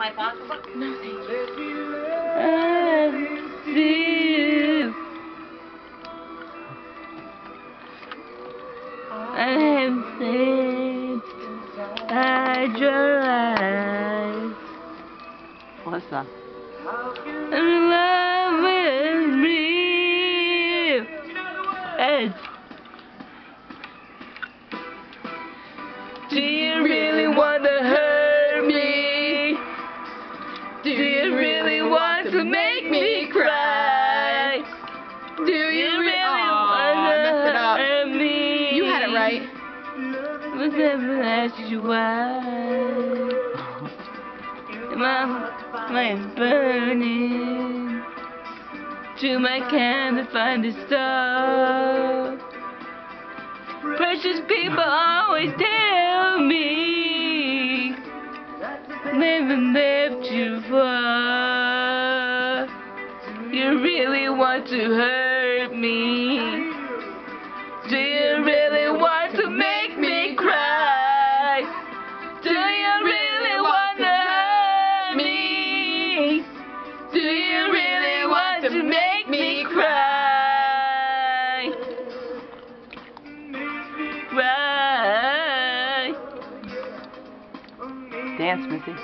my pocketbook? No, thank you. I'm saved by your eyes. What's that? In love with me. Ed. Do you really want to hurt me? Do you really want to make me cry? Do you really want to hurt me? You had it right. Was never asked you why. My mind's burning. To my camp to find a star. Precious people always tell me never left you far. You really want to hurt me? Do you really want to make me cry? Do you really want to hurt me? Do you really want to make me cry? Cry. Dance, Missy.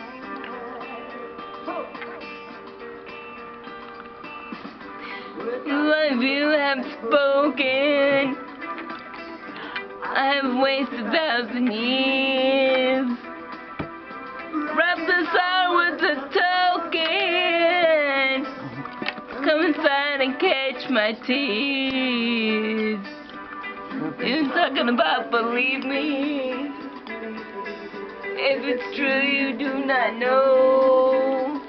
What you have spoken, I have wasted 1,000 years. Wrap this out with a token. Come inside and catch my tears. You're talking about believe me. If it's true, you do not know.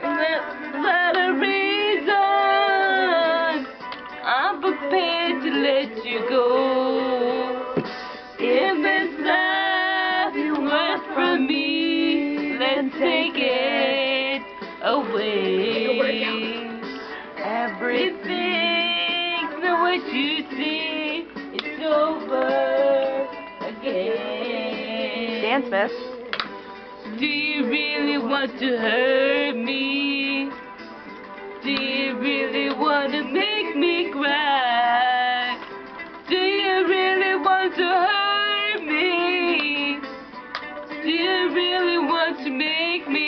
Without a reason, I'm prepared to let you go. If it's love you want from me, let's take it away. Everything that what you see, it's over again. Dance, Miss. Do you really want to hurt me? Do you really want to make me cry? Do you really want to hurt me? Do you really want to make me